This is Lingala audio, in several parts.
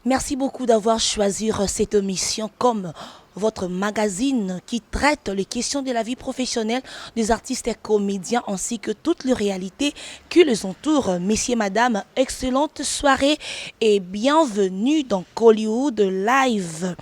Merci beaucoup d'avoir choisi cette émission comme votre magazine qui traite les questions de la vie professionnelle des artistes et comédiens ainsi que toutes les réalités qui les entourent. Messieurs, madame, excellente soirée et bienvenue dans Hollywood Live.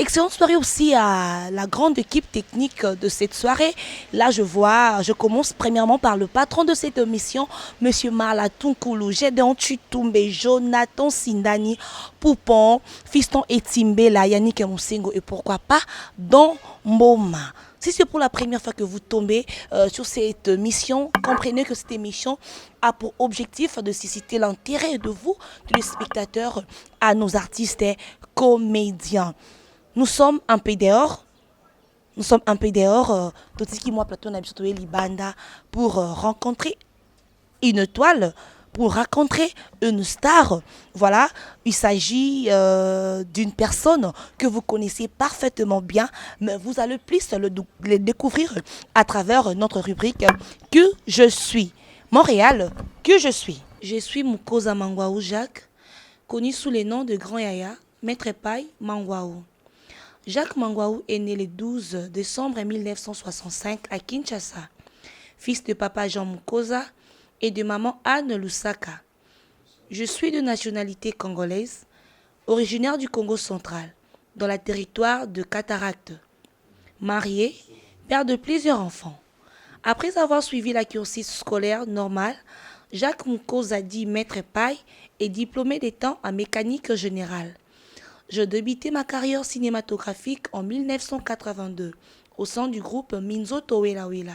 Excellente soirée aussi à la grande équipe technique de cette soirée. Là, je commence premièrement par le patron de cette émission, Monsieur Marlaton Koulou, Gédéon Chutumbe, Jonathan Sindani, Poupon, Fiston Etimbe, la Yannick Moussengo et pourquoi pas Don Moma. Si c'est pour la première fois que vous tombez sur cette émission, comprenez que cette émission a pour objectif de susciter l'intérêt de vous, les spectateurs, à nos artistes et comédiens. Nous sommes un peu dehors. Tout ce qui moi plateau n'a surtout Libanda pour rencontrer une étoile, pour rencontrer une star. Voilà, il s'agit d'une personne que vous connaissez parfaitement bien, mais vous allez plus le découvrir à travers notre rubrique Que je suis. Montréal, que je suis. Je suis Mukosa Mangwaou Jacques, connu sous le nom de Grand Yaya, Maître Paille Mangwaou. Jacques Mangwaou est né le 12 décembre 1965 à Kinshasa, fils de papa Jean Mukosa et de maman Anne Lusaka. Je suis de nationalité congolaise, originaire du Congo central, dans le territoire de Cataracte. Marié, père de plusieurs enfants. Après avoir suivi la cursus scolaire normale, Jacques Mukosa dit Maître Paille est diplômé d'étant en mécanique générale. Je débuté ma carrière cinématographique en 1982 au sein du groupe Minzo Towela Wela.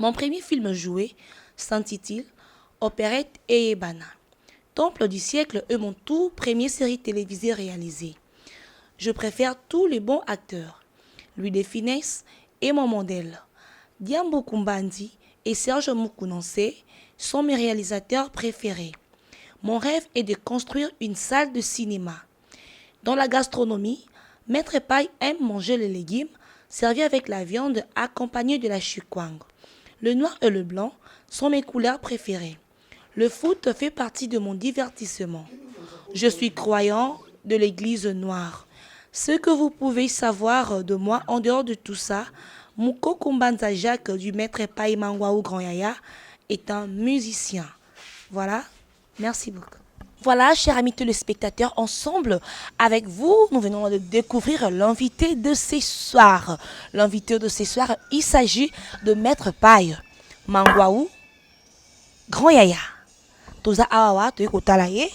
Mon premier film joué s'intitule Opérette et Ebana. Temple du siècle est mon tout premier série télévisée réalisée. Je préfère tous les bons acteurs. Louis de Funès est mon modèle. Diambo Kumbandi et Serge Moukounanse sont mes réalisateurs préférés. Mon rêve est de construire une salle de cinéma. Dans la gastronomie, Maître Paille aime manger les légumes servis avec la viande accompagnée de la chukwang. Le noir et le blanc sont mes couleurs préférées. Le foot fait partie de mon divertissement. Je suis croyant de l'église noire. Ce que vous pouvez savoir de moi en dehors de tout ça, Mouko Kumbanza Jacques du Maître Paille Mangwaou Grand Yaya est un musicien. Voilà, merci beaucoup. Voilà, chers amis téléspectateurs, ensemble avec vous, nous venons de découvrir l'invité de ce soir. L'invité de ce soir, il s'agit de Maître Paille Mangwaou Grand Yaya. Toza awa to ekotala ye.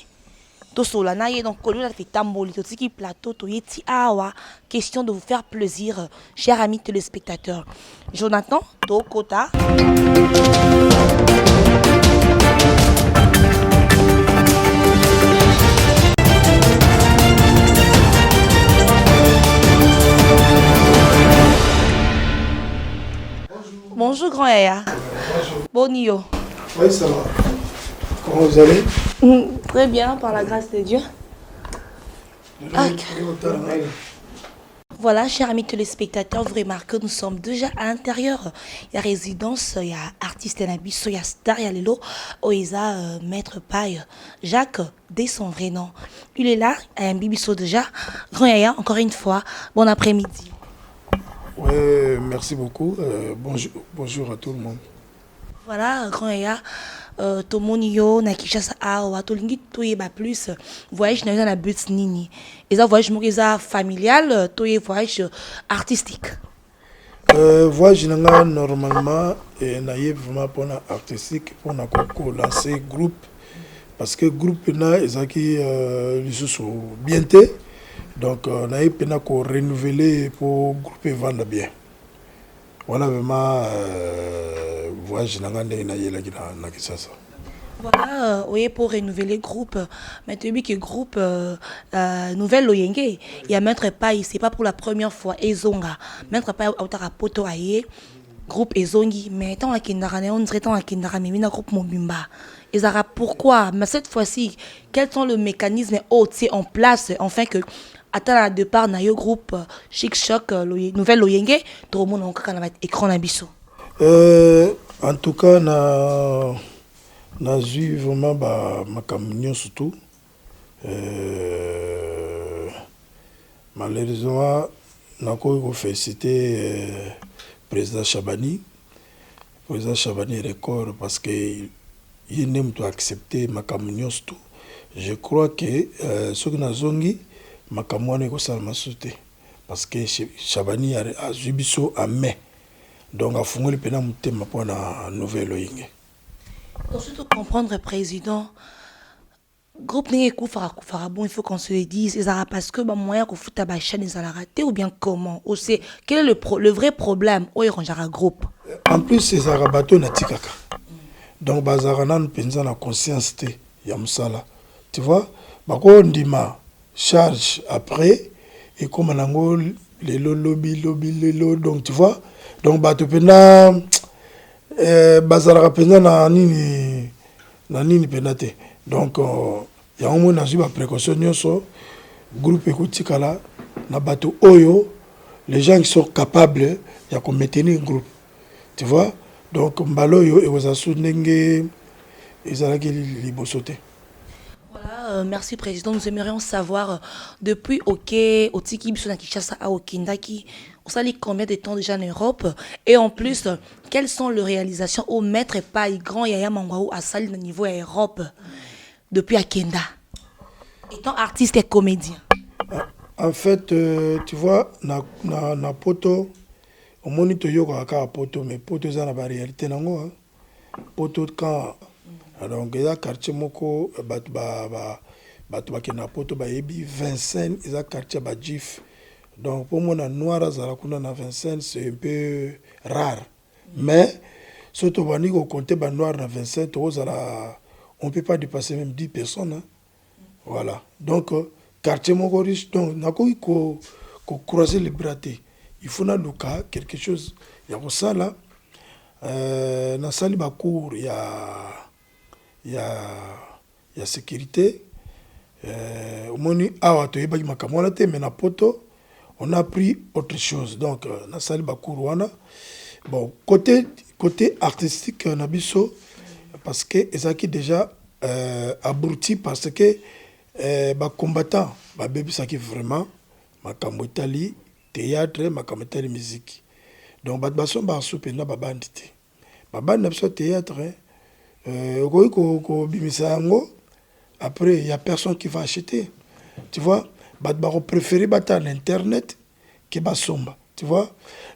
To solana ye donc kolu la fait tamboli to tiki plateau to yeti awa. Question de vous faire plaisir, chers amis téléspectateurs. Jonathan to kota. Bonjour Grand Yaya. Bonjour. Bonio. Oui, ça va. Comment vous allez? Très bien, par la grâce de Dieu. Voilà, chers amis téléspectateurs, vous remarquez, nous sommes déjà à l'intérieur. Il y a résidence, il y a artiste Nabiso, il y a star, il y a Lelo, Oeza, Maître Paille, Jacques, dès son vrai nom. Il est là, il y a un bibiso déjà. Grand Yaya, encore une fois, bon après-midi. Oui, merci beaucoup. Bonjour à tout le monde. Voilà, Grand Yaya, Tomonio, Nakishasa Awa, Tolingi Toyeba plus, voyage dans la but nini. Et ça, voyage familial, Toye voyage artistique. Voyage normalement, naïe vraiment pour artistique, pour lancer groupe. Parce que groupe na ezaki sont bien. Donc, on a pu renouveler pour groupe vendre bien. Voilà vraiment voyage na Kinshasa. Voilà, oui, pour renouveler le groupe. Mais tu dis que le groupe Nouvelle Loyenge, il y a Maître Paille, c'est pas pour la première fois, Ezonga. Maître Paille, Autara Poto Aye, groupe Ezongi, mais tant à Kindarane, on dirait tant à Kindarane, mais un groupe Mobimba. Ezara, pourquoi? Mais cette fois-ci, quels sont les mécanismes en place, afin que attends à départ na yo groupe Chic Choc Nouvelle Loyenge tout le monde on a écran na biso. En tout cas na vu vraiment ma camion surtout Malheureusement, on a félicité le président Chabani. Le président Chabani record parce qu'il n'aime pas accepter ma communion. Je crois que ce que nous avons ma communion est sauté parce que Chabani a subi ça en mai. Donc, à fond, le pénal m'a pour la nouvelle ligne. Pour surtout comprendre, président, groupe n'est pas bon, il faut qu'on se le dise. Ils parce que bah moyen qu'on fout à chaîne ils ont raté ou bien comment? Ou c'est quel est le vrai problème? Où est un groupe? En plus, ces arabato na tikaka. Donc, bazarana nous pensons la conscience te yamsala. Tu vois, bako ndima charge après et comme on a les lobby donc tu vois, donc bato pena bazara pena na nini penate. Donc il y a un moment où précaution nyoso groupe ekotikala na bato oyo les gens qui sont capables ya ko maintenir un groupe. Tu vois, donc mbalo yo et aux asundenge ezalaki libosote. Voilà, merci président. Nous aimerions savoir depuis au Tiki Bisona Kinshasa à Okindaki, on s'allie combien de temps déjà en Europe et en plus quelles sont les réalisations au maître pas grand Yaya Mangwaou à Sali au niveau Europe depuis Akenda. Étant artiste et comédien. En fait, tu vois, na poto, au monito yoko aka poto, mais poto za na ba réalité nango hein. Poto quand donc il y a quartier moko bat na poto ba yebi Vincennes, il y a quartier ba Jif. Donc pour moi na noir za kuna na Vincennes c'est un peu rare. Mais surtout bani ko compter ba noir na Vincennes on peut pas dépasser même 10 personnes hein. Voilà. Donc quartier moko riche donc nako ko croiser les bras. Il faut na luka quelque chose ya ko sala na sali ba cour il y a sécurité au moni awa to yeba makamala te mais na poto on a pris autre chose donc na sali ba cour wana bon côté artistique na biso parce que ezaki déjà abruti parce que ba combattant ba bebisaki vraiment makambo itali théâtre makambo itali musique donc ba baso ba soupena ba bandité ba bande na théâtre ko bimisa yango après il y a personne qui va acheter tu vois ba préférer battre l'internet que ba somba tu vois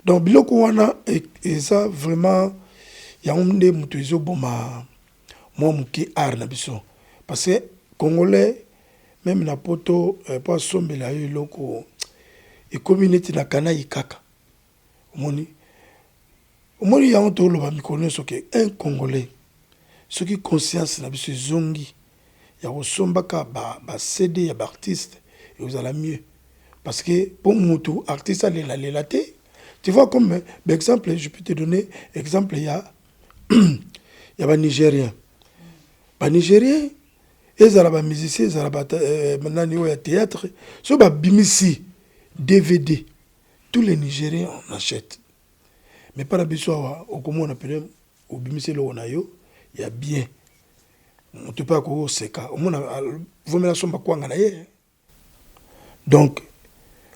donc biloko wana et ça vraiment il y a un des mutuizo boma moi muki art na biso parce que congolais même na poto pas sombela yo loko et communauté na kana ikaka omoni ya on to lo ba mi connaître que un congolais ce qui conscience na biso zongi ya osombaka ba CD ya ba artiste et vous allez mieux parce que pour mutu artiste la té tu vois comme exemple je peux te donner exemple il y a ba nigérien ils ont ba musicien ils ont ba maintenant ya théâtre so ba bimisi DVD tous les Nigériens on achète mais pas la biso au comment on appelle au bimisi lo na yo il y a bien on te pas ko seka au moins vous me la somba kwanga na ye donc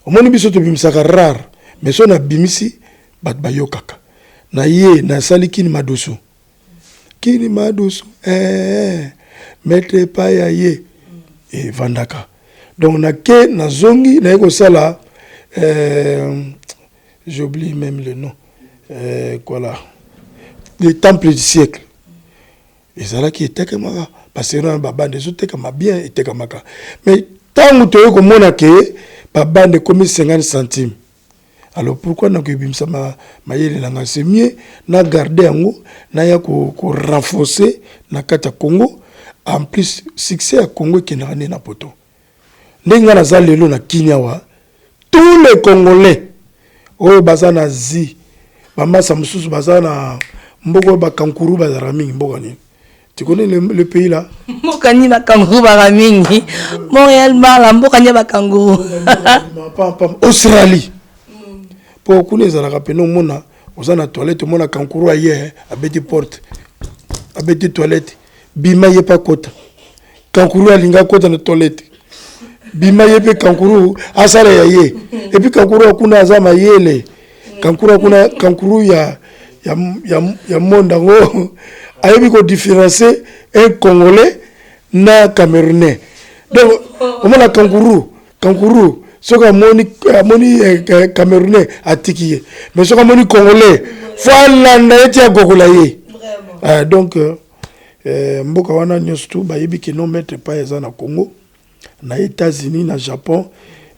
au moins biso to bimisaka rare mais so na bimisi bat bayokaka na ye na sali kini madoso maître pas ya ye et vandaka donc na ke na zongi na ko sala j'oublie même le nom quoi là le temple du siècle et ça là qui était comme ça parce que na baba des autres comme bien était comme ça mais tant que tu comme on a que baba de comme 50 centimes alors pourquoi na que bimsa ma yele langa c'est mieux na garder yango na ya ko renforcer na kata Congo en plus succès à Congo qui n'a rien na poto ndinga na zalelo na Kinyawa tous les Congolais oh bazana zi bamasa mususu bazana mboko ba kankuru bazara mingi mboka ni tu connais le pays là mboka ni ba kankuru ba mingi Montréal mala mboka ni ba kankuru Australie pour connaître la rapeno mona ozana toilette mona kankuru aye abeti porte abeti toilette bima ye pa kota kankuru alinga kota na toilette bima yepe kankuru asala ya ye et puis kankuru akuna azama yele kankuru akuna kankuru ya monde ngo ayebi ko différencier un congolais na camerounais donc on la kankuru soka moni camerounais atiki mais soka moni congolais voilà na etia gogola ye donc mboka wana nyostu bayebi ke non mettre pas eza na Congo na États-Unis na Japon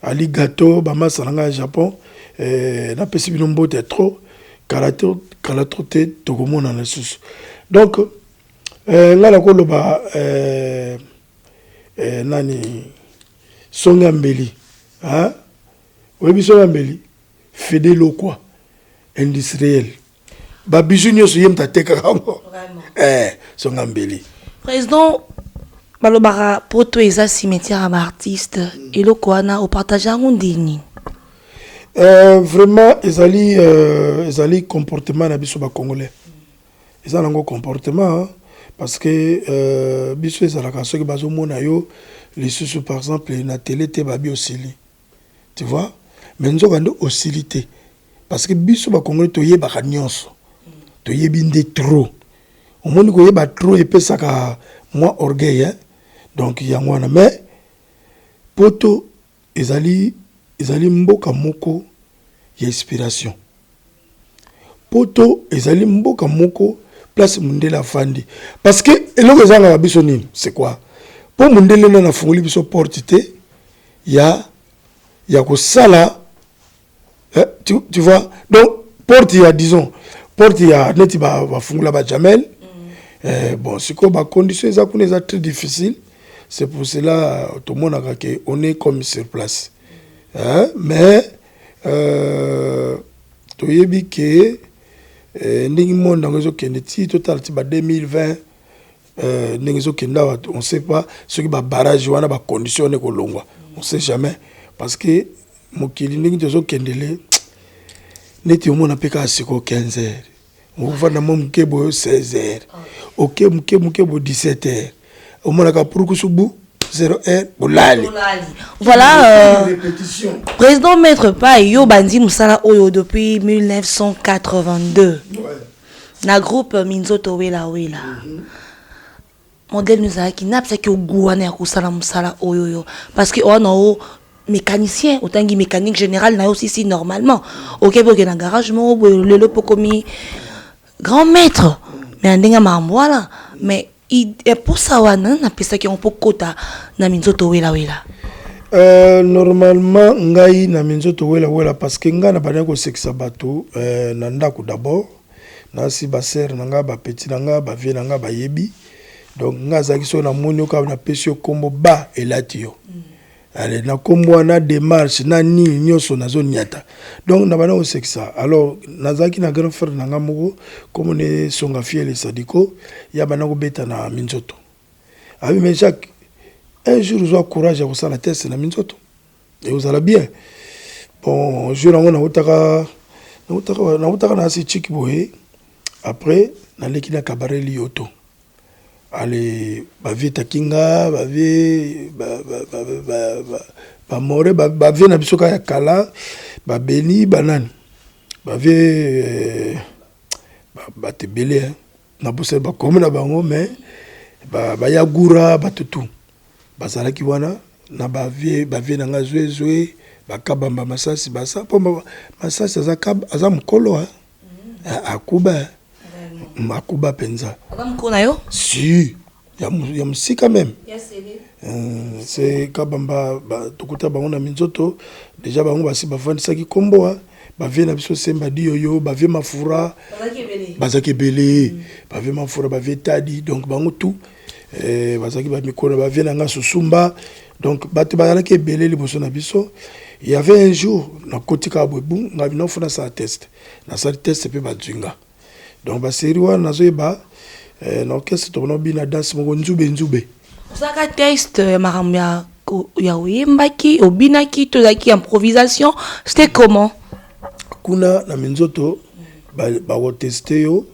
aligato bama salanga Japon na pesi bino mbote trop kalato te tokomona na susu donc ngala ko loba nani Songa Mbeli hein oyebi Songa Mbeli fedelo quoi industriel ba bijou nyoso yemta teka kango Songa Mbeli président balobara poto eza cimetière à artiste et le koana au partage ngondini vraiment ezali comportement na biso ba congolais ezali ngo comportement hein, parce que biso ezalaka soki bazomona yo les sous par exemple na télé te babi osili tu vois mais nzoka ndo oscillité parce que biso ba congolais toyebaka nyonso toyebi nde trop omoni koyeba trop epesaka moi orgueil hein? Donc yango wana mais poto ezali mboka moko ya inspiration poto ezali mboka moko place mundela fandi parce que eloko ezanga biso nini c'est quoi pour mundele na fungoli biso porte te ya ko sala tu vois donc porte ya disons porte ya neti ba fungula ba jamel bon siko ba conditions za kuna za très difficile. C'est pour cela tout le monde a on est comme sur place. Hein? Mais tu y es que monde dans les autres total 2020 on sait pas ce qui va barrage ou va conditionner on sait jamais parce que mon killing de kendele neti au monde a péka 15 heures. On va dans mon kebo 16 heures. OK mkebo 17 heures. Au moins, pour que 0 bolali. Voilà, président Maître Pai, yo bandi musala oyo depuis 1982. Na groupe Minzoto Wela Wela. Modèle nous a qui n'a pas que gouane kusala musala oyo parce que on a mécanicien autant que mécanique général na aussi si normalement. OK pour que na garage mo le pokomi grand maître mais ndinga mamwala mais et pour ça wana na pesa ki on peut kota na Minzoto Wela Wela normalement ngai na Minzoto Wela Wela parce que nga na bana ko sexa bato na ndako d'abord na si ba sœur na nga ba petit na nga ba vie na nga ba yebi donc nga zaki so na monyo ka na pesio kombo ba elatio allez na kombo na démarche na ni nyoso na zone nyata donc na bana ko sexa alors nazaki na grand frère na nga moko comme ne songa fiel sadiko ya bana ko beta na Minzoto abi mais Jacques un jour vous avez courage à vous la test na Minzoto et vous allez bien bon jour on a utaka na si chiki boye après na lekina cabaret lioto allez ba vita kinga ba vie ba more ba vie na bisoka ya kala ba beni banane ba vie ba te belé na bosse ba comme na bango mais ba ya gura ba tutu bazalaki wana na ba vie na nga zwe ba kabamba masasi ba sa po masasi aza mukolo akuba makuba penza mukona yo si ya musika même c'est kabamba tokuta bango na Minzoto déjà bango basi bafandisaki kombo ba vie na biso semba diyoyo ba vie mafura bazaki belé ba vie mafura ba vie tadi donc bango tout bazaki ba mikolo ba vie na nga susumba donc bato bazalaki belé liboso na biso. Il y avait un jour na kotika bobu nga bino fona sa test na sa test pe badjinga donc ba série wa nazo ba na orchestre to no bina danse mo nzube saka test maramya ya oyembaki obinaki to zaki improvisation c'était comment kuna na Minzoto ba ko tester yo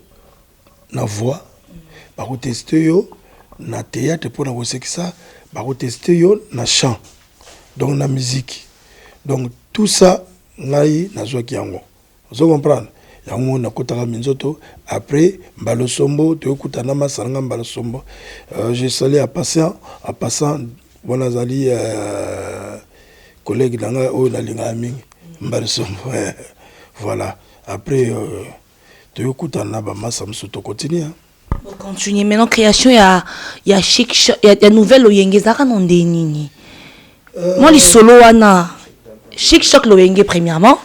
na voix ba ko tester yo na théâtre pour na ko sekisa ba ko tester yo na chant donc la musique. Donc tout ça, ngai nazwaki yango. Vous comprenez? Yango na kotaka minzoto. Après, Mbalosombo, tu écoutes na masanga Mbalosombo. J'ai salé à passant, bon azali collègue d'anga o na linga mingi Mbalosombo. Voilà. Après, tu écoutes na ba masamso to continue. On continue maintenant création il y a chic il y a nouvelle oyenge zaka nonde nini. Moi les solo wana chic choc loyenge premièrement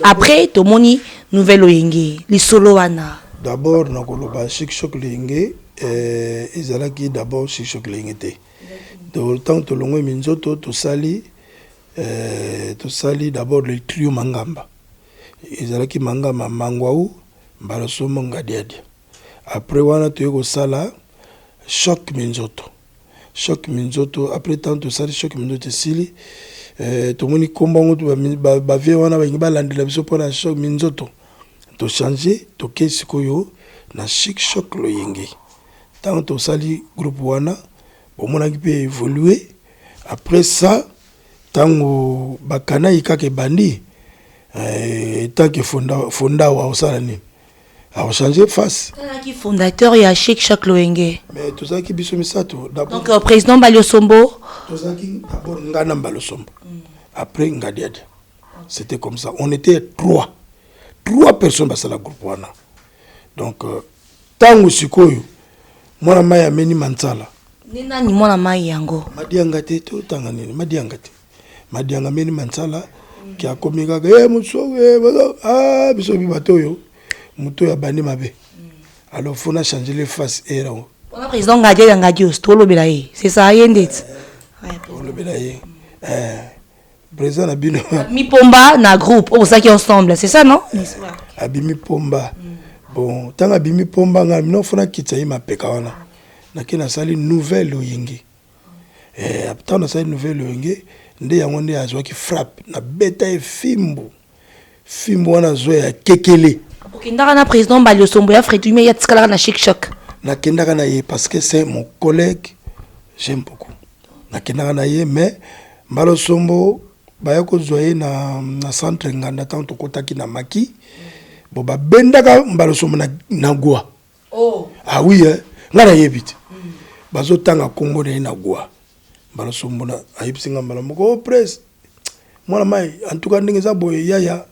après to moni nouvelle oyenge les solo wana. D'abord na koloba chic choc loyenge ezalaki d'abord chic choc loyenge te. De le temps to longo minzoto to sali d'abord le trio Mangamba. Ezalaki Mangamba Mangwaou Mbalosombo Ngadiadi. Après, on a tué au sala, choc minzoto. Choc minzoto, après tant de sali, choc minzoto sili. Tout le monde combat, bavie, on a une balle de la vision pour la choc minzoto. To changer, to qu'est-ce que yo, na chic choc lo yenge. Tant de sali, groupe wana, bon, mon équipe évolué. Après ça, tant que bakana ikake bandi, tant que fonda wa osalani. Alors changer face. Qui fondateur et à Chic Choc Loenge. Mais tout ça qui biso misato. Donc président Mbalosombo. Tout ça qui d'abord ngana Mbalosombo. Après Ngadiad. C'était comme ça. On était trois personnes dans la groupe wana. Donc tango sikoyo mwana maya meni mansala. Nina ni mwana mai yango. Madianga te to tanga nini madianga te. Madianga meni mansala qui a commis mutso biso bibatoyo. Muto ya bani mabe. Alors faut changer les faces et là. On a président Ngadia Yangadio, Stolo Belaye. C'est ça yendet. Le Belaye. Président Abino. Mi Pomba na groupe, oh ça qui ensemble, c'est ça non? Abimi Pomba. Bon, tant Abimi Pomba non faut na kitsayi mapeka wana. Na kina sali nouvelle oyenge. Après na sali nouvelle oyenge, nde yango nde azwa ki frappe na beta e fimbo. Fimbo wana zo ya kekele. Kindara na président Mbalosombo ya Frédumé ya tskala na Chic Choc. Na kindara na ye parce que c'est mon collègue, j'aime beaucoup. Na kindara na ye mais Mbalosombo ba yako zoye na centre nganda tant to kotaki na maki. Bo ba bendaka Mbalosombo na gwa. Oh. Ah oui ngana yebite. Bazo tanga Congo na gwa. Mbalosombo na ayipsinga Mbalomoko oh presse. Mwana mai en tout cas ndengeza boye yaya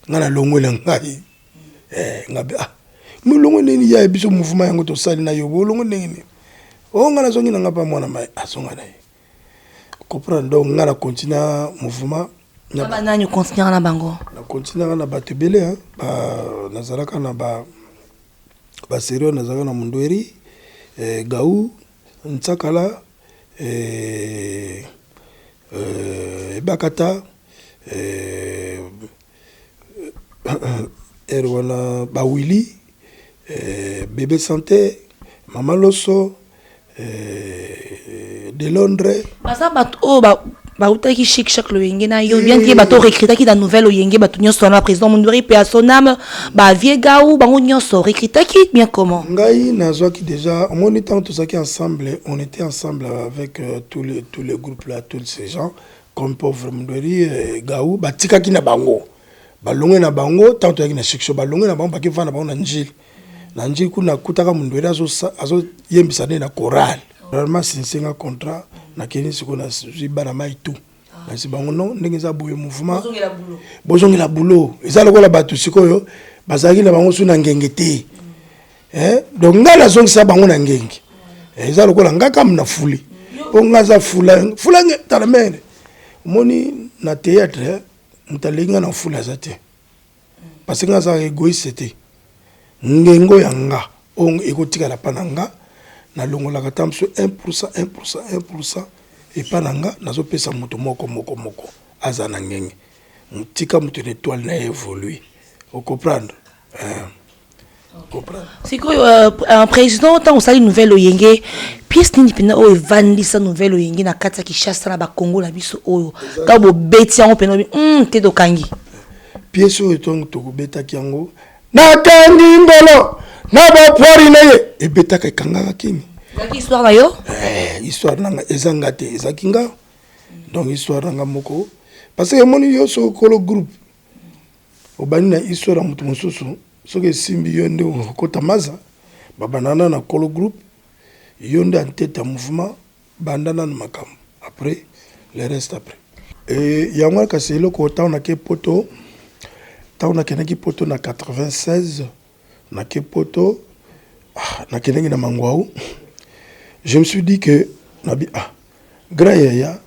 ngana longwela ngai. Ngabe mulungu nini ya biso mouvement yango to sali na yo bolungu nini o ngana zongi na ngapa mwana mai asonga na ye comprendre donc ngana continue mouvement na banani continue na bango na continue na batebele hein nazalaka na ba sérieux nazalaka na Mundweri Gaou Ntsakala Bakata Erwana Bawili, Bébé Santé, Maman Loso, de Londres. Basa bato ba qui Chic Choc Loenge na yo bien qui bato recruter qui da nouvelle oyenge bato nyonso na président Mundweri pe asonam ba Viegaou ba nyonso recruter qui bien comment. Ngai nazwa ki déjà on était tous ça qui ensemble, on était ensemble avec tous les groupes là, tous ces gens comme pauvre Mundweri Gaou batika ki na bango. Balonge na bango tanto yaki na Chic Choc balonge na bango baki vana bango na njili kuna kutaka Mundweri azo yembisa na chorale normalement singa contrat na keni siko na zibana mai tout na sibango non ndenge za boye mouvement bozongela boulot eza lokola batu sikoyo bazaki na bango suna ngenge te donc ngala zongisa bango na ngenge eza lokola ngaka mna fuli po ngaza fula talamene moni na théâtre mutalenga na fula zate parce que ngaza égoïste te ngengo yanga on ekotika la pananga na longola katamso 1% et pananga nazo pesa moto moko azana ngenge mutika mutu l'étoile na évoluer au comprendre c'est quoi un président tant on sali nouvelle oyenge pièce ni pena o evandisa nouvelle oyenge na kata Kinshasa na ba Congo la biso oyo ka bo beti yango pena te do kangi pièce o to beta kiango na kangi ndolo na ba pori na ye e beta ka kanga kini la histoire na yo histoire nanga ezanga te ezakinga donc histoire nanga moko parce que moni yo so kolo groupe obani na histoire mutu mosusu soki simbi yo nde okota maza babanana na kolo groupe yo nde en tête ya mouvement bandana na makambo après le reste après et yango kasi eloko otango na ke poto ntango nakendaki poto na 96 nake poto nakendaki na mangwau je me suis dit que nabi grand yaya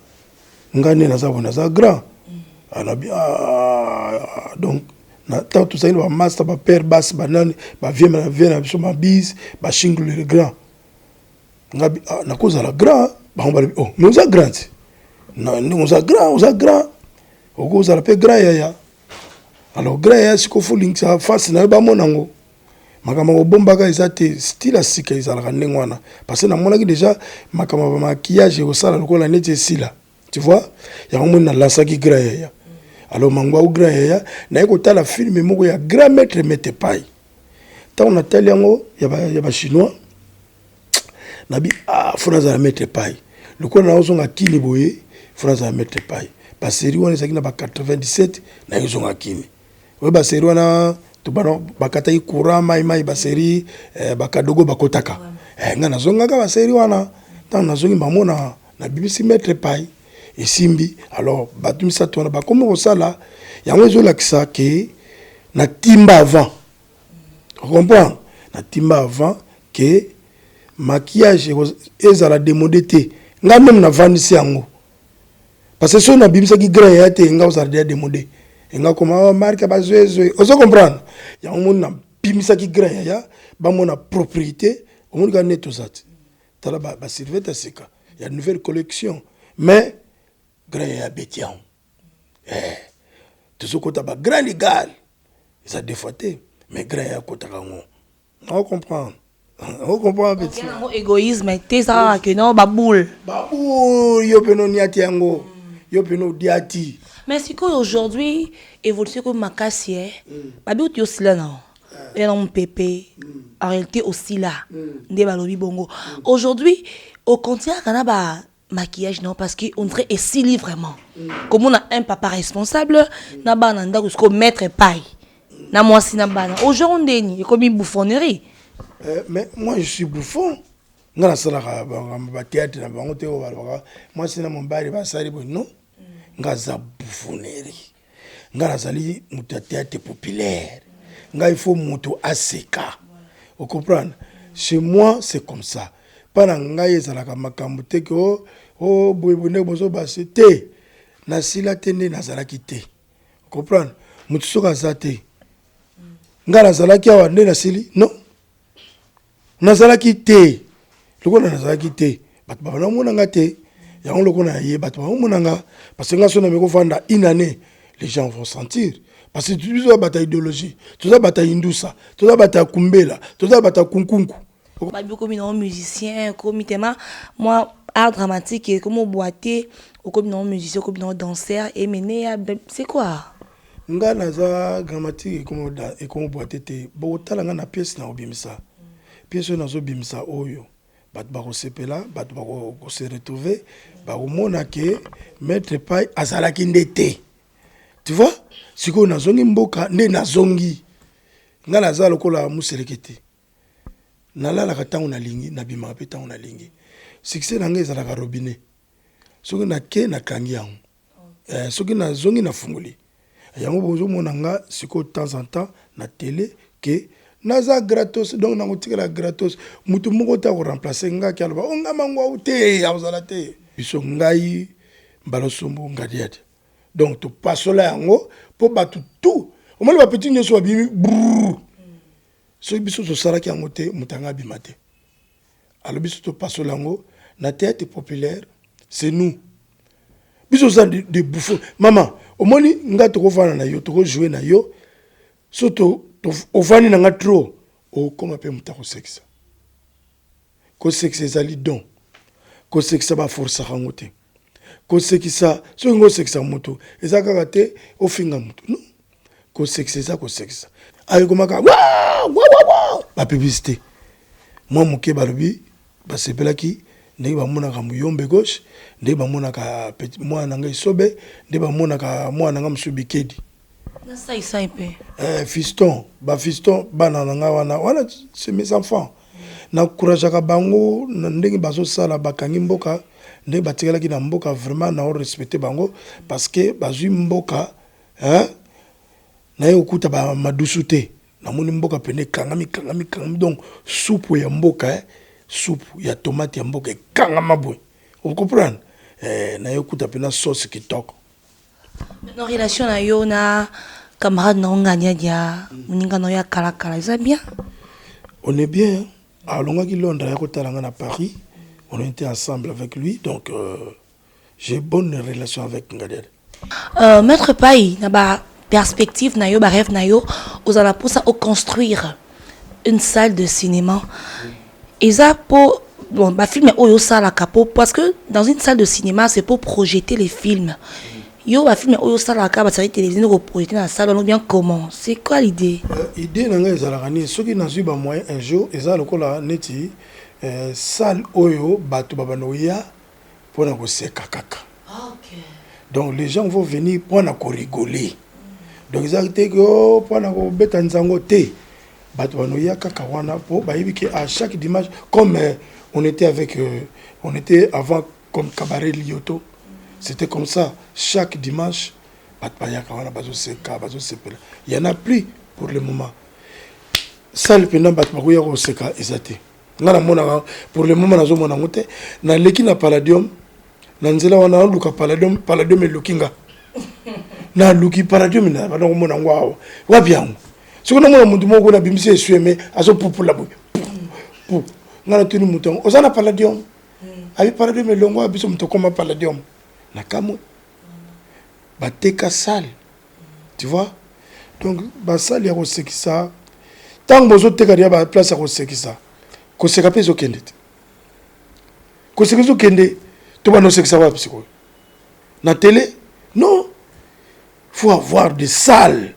ngane naza grand nabi donc na tant tout ça il va master ba père basse banane ba vieux na biso ma bise ba shingle le grand ngabi na cause la grand ba on va oh mais on a grand non on a grand au cause la pe grand yaya alors grand yaya siko fuling ça face na ba monango makama ko bombaka ezate style asika ezalaka ndenge wana parce que na monaki déjà makama ba maquillage au sala lokola neti sila tu vois ya mona lansaki grand yaya alors mangwa ou grand yaya na ekota la film moko ya grand maître Metepai ta on atali yango ya ba chinois nabi fona za Metepai lokola na ozonga kini boye fona za Metepai ba série wana ezaki na ba 97 na ozonga kini we ba série wana to bano bakataki kurama mai ba série bakadogo bakotaka nga nazonga ka ba série wana tant nazongi mamona na BBC Metepai esimbi alors batumisa tona bakomo kosala yango ezolakisa ke na timba avant comprendre na timba avant que maquillage ezala démodé te nga même na vandisi yango parce que so na bimisa ki grand ya te nga osala démodé nga koma marque ba zoezo ozo comprendre yango mon na bimisa ki grand ya ba mona propriété o mon ga neto zat tala ba serviette seka il y a une nouvelle collection mais grand ya betian tout ce côté ba grand légal ça défaité mais grand ya kota kango on comprend. On comprend petit. Il y a un égoïsme, t'es ça que non, baboule. Baboule, yo peno niati yango, yo peno diati. Mais c'est qu'aujourd'hui, évolution comme Makassie, babi ou tu aussi là non, et non pépé, en réalité aussi là, des balobi bongo. Aujourd'hui, au continent, on a ba maquillage non parce qu'on dirait essili vraiment. Comme on a un papa responsable, na ba nanda jusqu'au maître paille, na moi si na ba. Aujourd'hui, il y a comme une bouffonnerie. Mais moi je suis bouffon. Moi c'est mon bari basari non. Ngaza bouffonnerie. Ngazali muta théâtre populaire. Nga il faut moto aseka. Vous comprenez? Chez moi c'est comme ça. Pana nga yezalaka makambo te ko boyebone bozo basete. Na sila tene nazalaki te. Vous comprenez? Mutu soka zate. Nga nazalaki awa ne na sili? Non. Nazalaki te lokona nazalaki te bato bana monanga te yango lokona ye bato ba monanga parce que ngaso na meko fanda une année les gens vont sentir parce que tu dois bataille idéologie tu dois bataille indusa tu dois bataille kumbela tu dois bataille kunkunku babi comme un musicien comme tema moi art dramatique et comme boiter ou comme un musicien comme un danseur et mener c'est quoi nga naza dramatique et comme boiter te bo talanga na pièce na obimisa pièce nazo bimisa oyo bat ba sepela bat ba ko se retrouver ba mona ke maître pai azalaki ndete tu vois siko nazongi mboka nde nazongi nga naza lokola muselekete nalala katango na lingi na bima pe tango na lingi succès nanga ezalaka robinet soki na ke na kangi yango soki nazongi na fungoli yango bozo mona nga siko de temps en temps na télé que naza gratos donc nango tikala gratos mutu moko ta ko remplacer nga ki aloba onga mangwa ute azala te biso ngai mbalo sombo ngadiate donc to pasola yango po batu tout o mali ba petit nyeso bimi so biso so sala ki yango te mutanga bimate alors biso to pasola yango na théâtre populaire c'est nous biso ça de bouffon maman o moni nga to ko fana na yo to ko jouer na yo soto ovani nanga trop o koma pe mutako sexe ko sexe ezali don ko sexe ba force rangote ko sexe so ngo sexe moto ezaka kate ofinga moto non ko sexe za ko sexe ayo komaka wa ba publicité moi moke balobi ba sepelaki ndenge bamonaka muyombe gauche ndenge bamonaka mwana nanga isobe ndenge bamonaka mwana nanga mosusu bikedi fiston bafiston bana nanga wana c'est mes enfants nakourageaka bango ndenge bazosala bakangi mboka ndenge batikalaki na mboka vraiment nao respecte bango parce que bazwi mboka naye okuta bamadusu te namoni mboka pene kangami donc soupe ya mboka soupe ya tomate ya mboka ekangama boye vous comprenez naye okuta pena sauce kitoko. Maintenant relation na yo na camarade na nganya dia muninga no ya kala ça bien? On est bien. Alongaki Londres ya kotalanga na Paris. On était ensemble avec lui donc j'ai bonne relation avec Ngadel. Maître Pai na ba perspective na yo ba rêve na yo aux ala pour ça au construire une salle de cinéma. Et ça pour bon ba film oyo sala capo parce que dans une salle de cinéma c'est pour projeter les films. Yo ba film oyo sala ka ba série télévision pour projeter dans la salle on bien comment c'est quoi l'idée? Idée na nga ezalaka ni soki nazwi ba moyen un jour eza lokola neti salle oyo bato babanoya pona ko seka kaka. OK. Donc les gens vont venir pona ko rigoler. Donc exacté que pona ko beta nzango te bato banoya kaka wana po ba yibiki à chaque dimanche comme on était avec on était avant comme cabaret Lyoto. C'était comme ça chaque dimanche bato bayaka wana bazo seka bazo sepela. Il y en a plus pour le moment. Salle pendant bato bakoya ko seka ezate. Ngana mona pour le moment nazo mona ngote na leki na Palladium na nzela wana luka Palladium elukinga na luki Palladium na bana ko mona ngwa wapi yango siko na mona mundu moko na bimisi esweme azo pupula boy pu ngana tuni mutongo ozana Palladium abi Palladium elongo biso mutokoma Palladium na kamo bateka salle tu vois donc ba salle ya ko sekisa tant bozo teka dia ba place ya ko sekisa ko seka peso kende ko seka zo kende to ba no sekisa wa psiko na télé non faut avoir des salles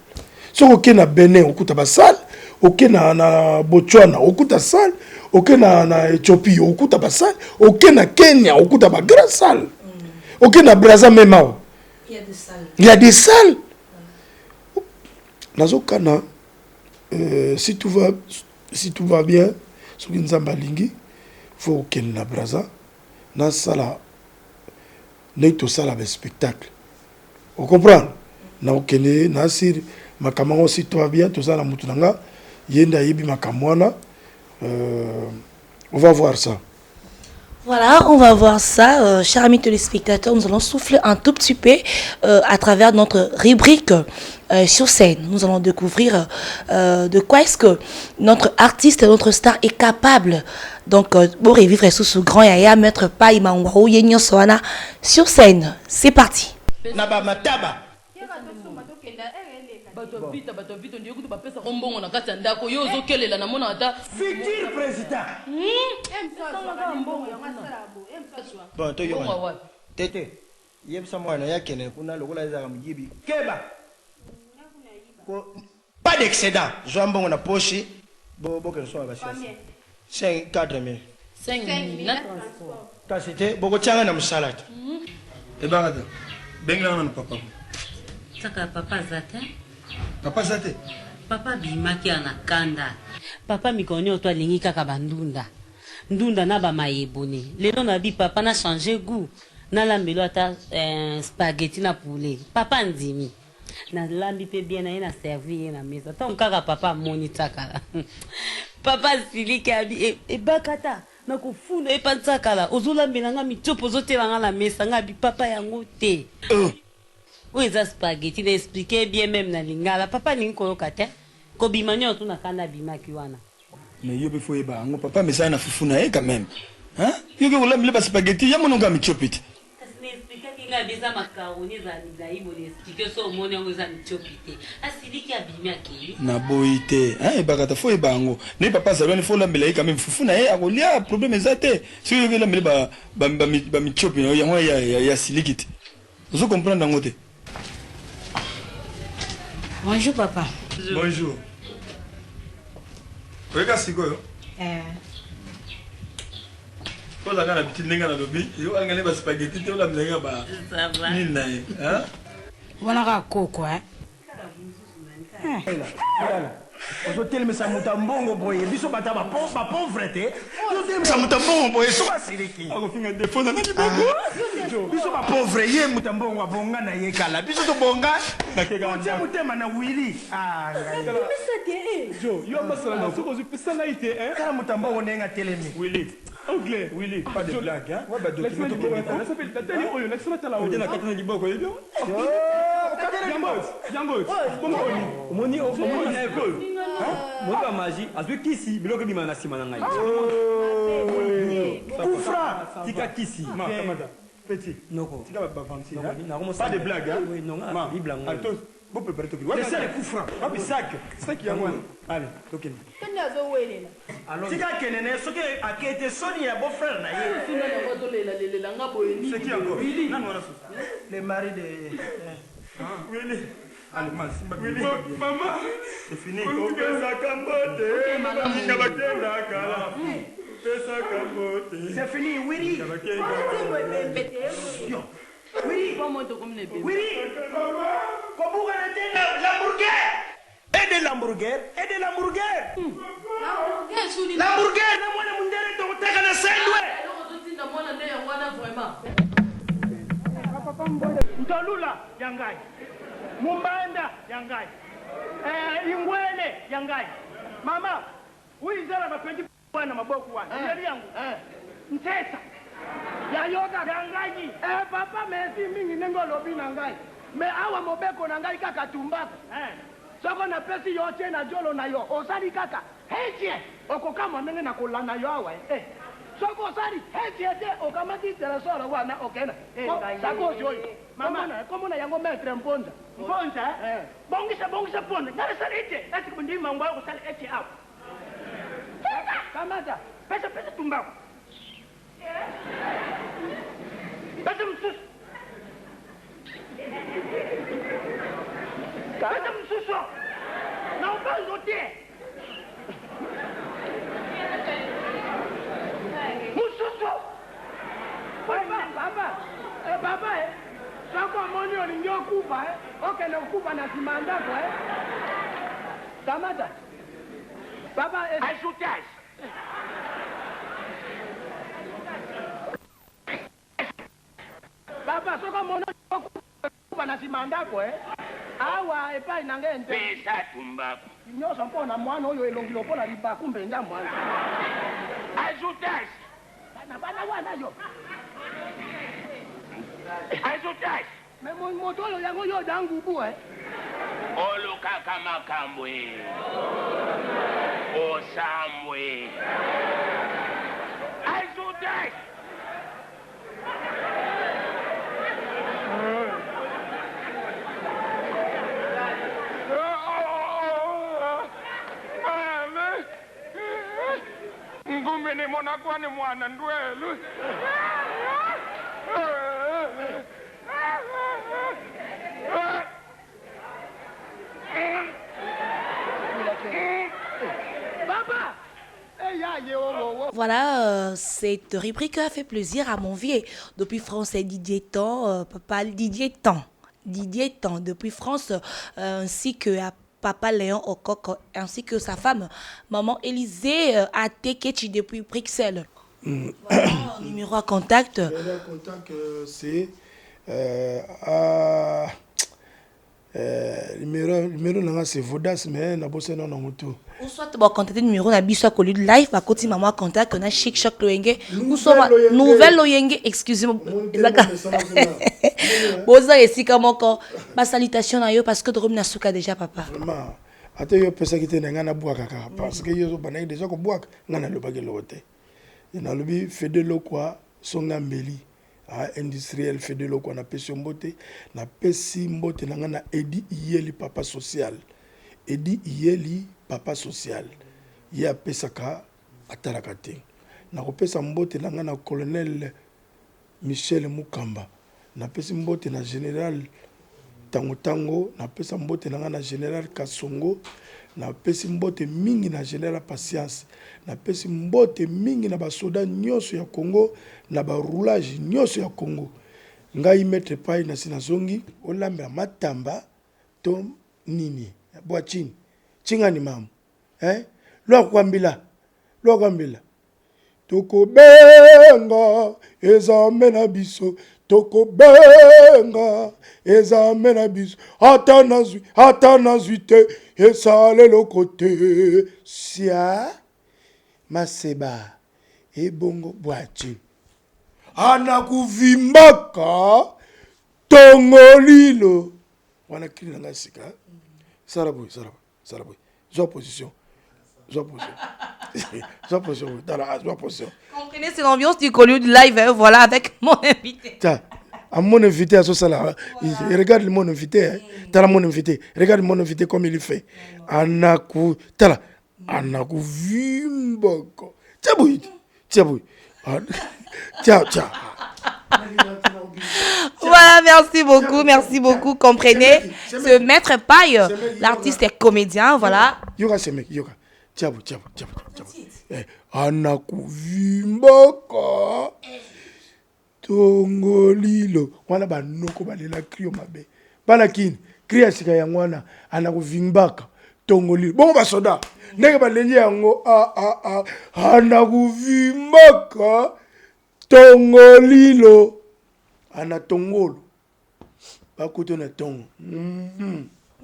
so ko na Benin okuta ba salle oké na Botswana okuta salle oké na Éthiopie okuta ba salle oké na Kenya okuta ba grand salle oké na Brazza même il y a des salles nazo kana si tout va bien ce qui nous a malingi faut qu'il na Brazza na sala neto sala be spectacle vous comprenez na okene na sir makamanga si tout va bien tout ça la mutunanga yenda yibi makamwana on va voir ça. Voilà, on va voir ça, chers amis téléspectateurs. Nous allons souffler un tout petit peu à travers notre rubrique sur scène. Nous allons découvrir de quoi est-ce que notre artiste, notre star est capable. Donc, pour revivre sous ce grand yaya, mettre Pai Mangwao Yenyo Soana sur scène. C'est parti. Naba mataba. Futur président. Bon, to yo. Tete. Yebsa mwana yakene kuna lokola ezaka mugibi. Keba. Pas d'excédent. Joambongo na poche. Bo ke so abasi. 4 000. Kasite boko changa na msalati. Ebanga benga na papa. Saka papa zate. Papa zate. Papa bimaki anakanda. Papa mikoni oto alingi kaka bandunda. Ndunda na ba mayeboni. Lelo na bi papa na changer goût. Na lambelo ata spaghetti na poulet. Papa ndimi. Na lambi pe bien na ina servir na mesa. Ton kaka papa moni takala. Papa siliki abi e bakata. Na kufunda e pantsakala. Ozulambela nga mitopo zotela nga la mesa nga bi papa yango te. Où est ça spaghetti? Il expliqué bien même na lingala. Papa ninko yoka ko bimanya otu na kanda bimaki wana. Mais yo be fo eba ngo papa mais ça na fufuna quand même. Hein? Yo ke ola mle ba spaghetti ya mononga michopiti. Kasi expliqué kinga bisa makaroni za nizai bo expliqué so moni ngo za michopiti. Asiliki abimaki. Na boite, hein eba kata fo eba ngo. Ne papa zaloni fo la mbela quand même fufuna akolia problème ezate. Si yo ke la mle ba michopi yango ya silikiti. Vous comprenez ngote? Bonjour papa. Bonjour. Oika siko yo? Pose la petite linga dans le lobby. Il va gagner des spaghettis. Tu vas la linga ba. Ça va. Nina, hein? Voilà ka koko ozotelemisa moto mbongo boye biso bata bapauvreté ozotelemisa moto mbongo boye so basiliki akofinga defo na nani bango biso bapauvre ye moto mbongo abonga na ye kala biso tobonga otie motema na wili jo yo masala na soko zipesa na ite kala moto mbongo ndenge atelemi Willy anglais Willy pas de blague hein ouais bah document ça s'appelle tatali oyo na sala tala oyo na katana liboko yebyo Jango comment omoni na école moto magie azwe kisi biloko bima na sima na ngai Koufra tika kisi kamada petit noko tika ba vanti pas de blague hein oui non bible ngo altos bon préparer to laissez les coups francs ah mais sac ya moi allez tokeni tika kenene soki akete soni ya beau frère na ye c'est qui encore non non le mari de Willy allez Willy maman c'est fini pesa kambote ninga bakenda kala pesa kambote c'est fini Willy Willy kobuka na tena Lamborghini et de l'hamburger l'hamburger na mwana mundere to kutaka na sendwe Ntolula yangai Mumbanda yangai Ingwele yangai mama uizala mapendi bwana maboku wana ndeli yangu Ntesa ya yoga yangai papa mesi mingi nengo lobi nangai me awa mobeko nangai kaka tumbako soko na pesi yote na jolo na yo osali kaka heje okokama ndenge na kolana yo awa soko osali heje te okamati telesoro wana okena sako joyo mama na komona yango metre mponza bongisa ponda ngale sali ite ati kundi mambo yako sali ete awa kamata pesa tumbako pesa msusu pesa msusu na ubanzo te msusu baba sako moni olingi okufa okende okufa na nsima ndako kamata baba ajoutage baba soko moni okufa na nsima ndako awa epai nange ente pesa tumbako nyonso mpona mwana oyo elongilo mpona libaku mpenza mwana ajoutage bana wana yo ajoutage me moto oyo yango yo dangubu olukaka makambo osambwe ajoutage ngumbe ni mwana kwani mwana ndwelu Voilà, cette rubrique a fait plaisir à mon vieux. Depuis France, c'est Didier Tan, papa Didier Tan, depuis France, ainsi que à papa Léon Okoko, ainsi que sa femme, maman Élisée Atekechi depuis Bruxelles. Voilà, numéro à contact. Le numéro à contact, c'est numéro nanga c'est Vodas mais na bosse non na mutu. Ou soit tu vas contacter numéro na biso ko live ba koti maman contact na chic choc loyenge ou soit nouvelle loyenge excusez-moi boza esika moko ba salutation na yo parce que dorom na suka déjà papa. Vraiment ate yo pesa kite na ngana bwaka kaka parce que yo bana déjà ko bwaka ngana lo bagelo wote. Ina lobi fedelo kwa songa mbeli. Industriel fedelo kwa na pesi mbote na pesi mbote na ngana Edi Iyeli papa social Edi Iyeli papa social ya pesaka atarakate na kopesa mbote na ngana colonel Michel Mukamba na pesi mbote na général tango napesa mbote nanga na général Kasongo, napesi mbote mingi na général Patience, napesi mbote mingi na basoda nyonso ya Congo na baroulage nyonso ya Congo. Ngai maître pai na sinazongi olambela matamba to nini bwa chini chinga ni mamu lo kwambila toko benga ezame na biso toko benga ezame na biso ata nazwi te esale lokote sia maseba ebongo bwa chini anakuvimbaka tongolilo wana kili nanga sika saraboy zo position Comprenez, c'est l'ambiance du Collier du live, hein, voilà, avec mon invité. Tiens, à mon invité à ce salaire, regarde mon invité, hein. T'as mon invité, regarde mon invité comme il fait. Anaku vimbaka. Tiens, Voilà, merci beaucoup. Comprenez, ce maître paille, l'artiste est comédien, voilà. Yoga, c'est mec, yoga. Tiens. Anakuvimbaka tongolilo wana banoko balela krio mabe bana kini kria sika yango wana anakuvimbaka tongolilo bongo basoda ndenge balengi yango anakuvimbaka tongolilo ana tongolo bakuto na tongo.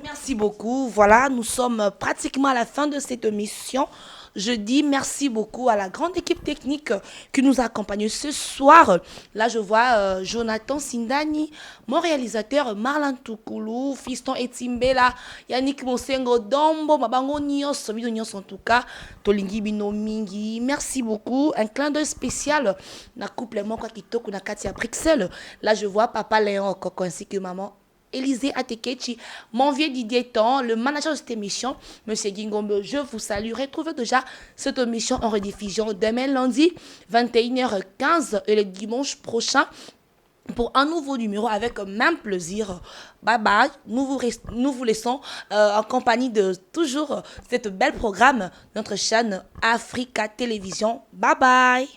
Merci beaucoup. Voilà, nous sommes pratiquement à la fin de cette émission. Je dis merci beaucoup à la grande équipe technique qui nous a accompagnés ce soir. Là, je vois Jonathan Sindani, mon réalisateur Marlon Toukoulou, Fiston Etimbela, Yannick Mosengo Dombo, Mabango Nyos, en tout cas, Tolingi Bino Mingi. Merci beaucoup. Un clin d'œil spécial. Na couple Moko Kitoko na Katia Brixel. Là, je vois Papa Léon Coco ainsi que Maman Élisée Atekechi, mon vieux Didier Tan, le manager de cette émission, Monsieur Gingombe, je vous salue. Retrouvez déjà cette émission en rediffusion demain lundi 21h15 et le dimanche prochain pour un nouveau numéro avec même plaisir. Bye bye. Nous vous laissons en compagnie de toujours cette belle programme, notre chaîne Africa Télévision. Bye bye.